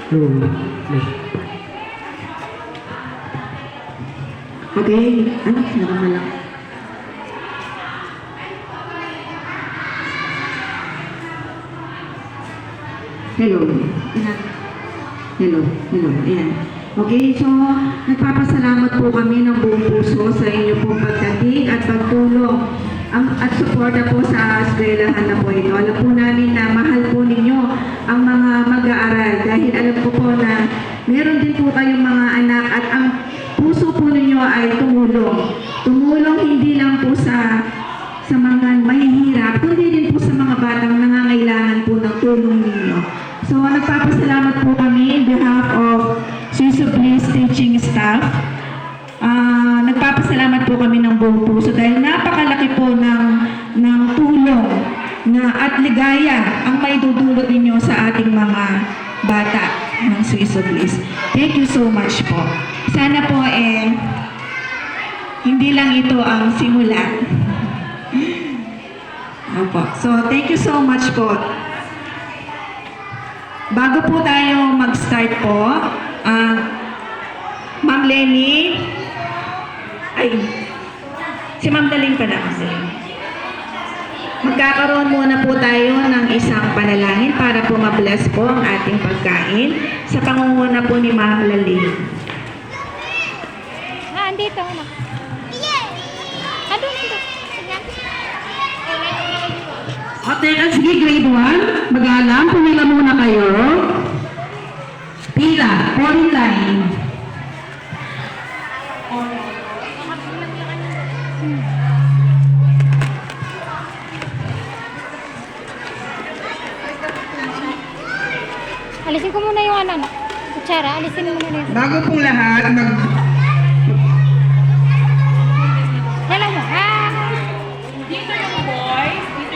Okay, ano? Sinama lang. Hello. Hello. Ayan. Okay, so nagpapasalamat po kami ng buong puso sa inyo pong pagdating at pagtulong at suporta po sa eskwelahan na po ito. Alam po namin na mahal po ninyo ang mga mag-aaral dahil alam ko po na meron din po kayong mga anak at ang puso po ninyo ay tumulong. Tumulong hindi lang po sa mga mahihirap, kundi din po sa mga batang nangangailangan po ng tulong ninyo. So, nagpapasalamat po kami in behalf of Swiss of Bliss teaching staff. Nagpapasalamat po kami ng buong puso dahil napakalaki po ng tulong at ligaya ang may dudulot ninyo sa ating mga bata ng Swiss of Bliss. Thank you so much po. Sana po hindi lang ito ang simulan. Opo. So, thank you so much po. Bago po tayo mag-start po, Ma'am Lenny, si Ma'am Daling pa na kasi. Magkakaroon muna po tayo ng isang panalangin para po ma-bless po ang ating pagkain sa pangunguna po ni Ma'am Laling. Andito na. Andito. Teka, sige, grade 1. Mag-alam, pumila muna kayo. Pila, fall in line. Alisin ko muna yung anak. Kutsara, alisin mo muna yung... Bago pong lahat, Hello mo. Dito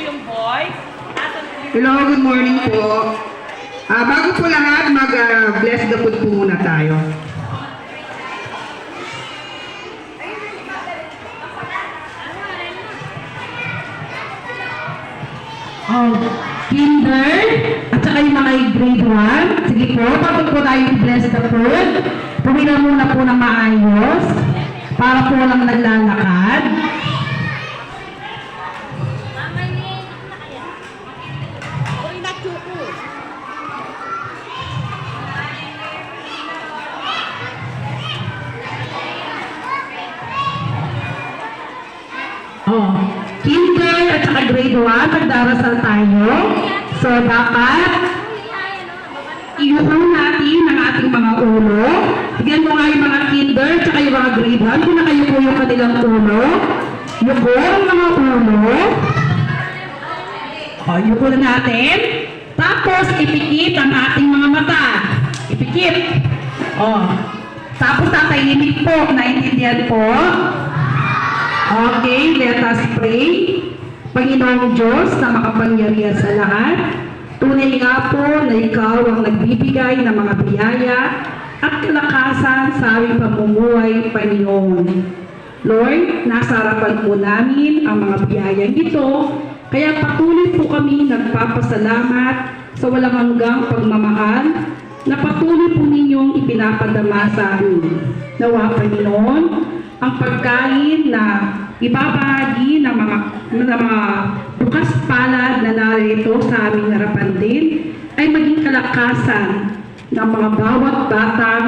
yung boys. Hello, good morning po. Bago po lahat, mag-bless the food po muna tayo. Kinder, at saka yung mga grade 1. Sige po, pagod po tayo i-bless the food. Pumila muna po ng maayos para po lang naglalakad. Kinder at saka grade 1, magdarasal tayo. So, dapat iuho natin ang ating mga ulo. Tignan mo nga yung mga kinder at saka yung mga grade 1. Kung nakayo po yung kanilang ulo. Yuko ang mga ulo. Yuko na natin. Tapos, ipikit ang ating mga mata. Ipikit. Tapos, tatahimik po. Naintindihan po. Okay, let us pray. Panginoong Diyos na makapangyarihan sa lahat, tunay nga po na Ikaw ang nagbibigay ng mga biyaya at kalakasan sa aming pamumuhay, Panginoon. Lord, nasa harapan po namin ang mga biyayang ito, kaya patuloy po kami nagpapasalamat sa walang hanggang pagmamahal na patuloy po ninyong ipinapadama sa amin. Nawa, Panginoon, ang pagkain na ibabahagi ng mga bukas palad na narito sa aming harapan din ay maging kalakasan ng mga bawat batang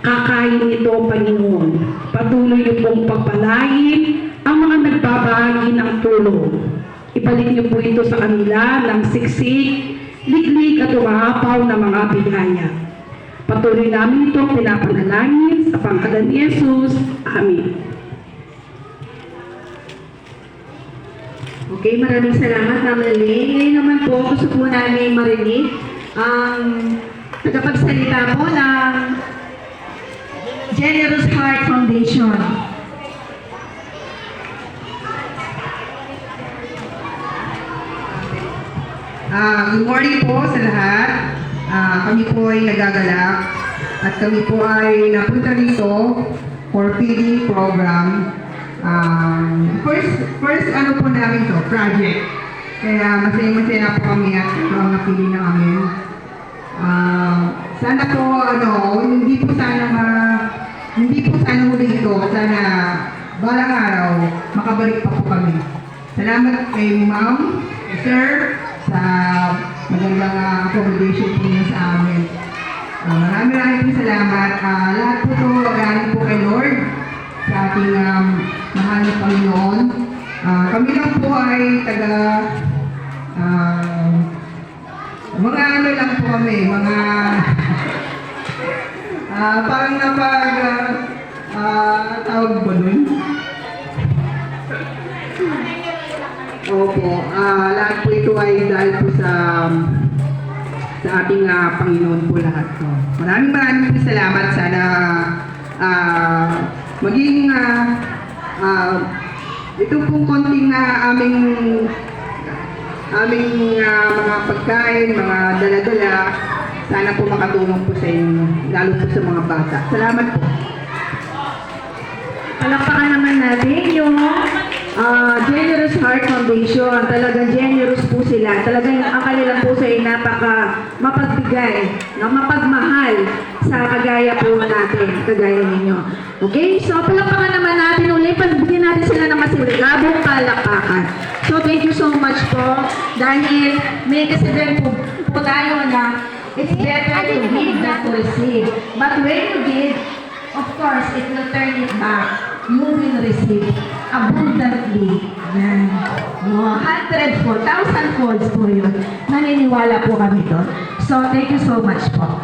kakain ito, Panginoon. Patuloy niyo pong pagpalain ang mga nagbabahagi ng tulong. Ibalik niyo po ito sa kanila ng siksik, liglig at umahapaw na mga biyaya. Patuloy namin itong pinapanalangin sa pangalan ni Jesus. Amen. Okay, maraming salamat, Ma'am Laling. Ngayon naman po, gusto po namin marinig ang tagapagsalita po ng Generous Heart Foundation. Good morning po sa lahat. Kami po ay nagagalak at kami po ay napunta rito for feeding program. First ano po namin to, project. Kaya masaya-masaya po kami at ito ang napili namin. sana po, hindi po sana muli ito. Sana balang araw, makabalik pa po kami. Salamat kay Ma'am, Sir, sa magandang accommodation po niyo sa amin. Maraming salamat. Lahat po ito, galing po kay Lord sa ating mahal na Panginoon. Kami lang po ay mga ano lang po kami, mga parang tawag ba nun? Opo, lahat po ito ay dahil po sa ating Panginoon po lahat po. Maraming po salamat. Sana maging ito pong konting aming mga pagkain, mga dala-dala, sana po makatulong po sa inyo, lalo po sa mga bata. Salamat po. Palakpakan naman natin yung Generous Heart Foundation. Talagang generous po sila. Talagang ang kanilang puso ay napaka mapagbigay, mapagmahal sa kagaya po natin, kagaya ninyo. Okay? So, palakpakan naman natin ulit. Pagbigyan natin sila ng masiligabong palakpakan. So, thank you so much po. Dahil may kasi po tayo na it's better to give than to receive. But when you give, of course, it will turn it back. You will receive abundantly. Yan. 100-fold, 1,000 folds po yun. Naniniwala po kami doon. So, thank you so much po.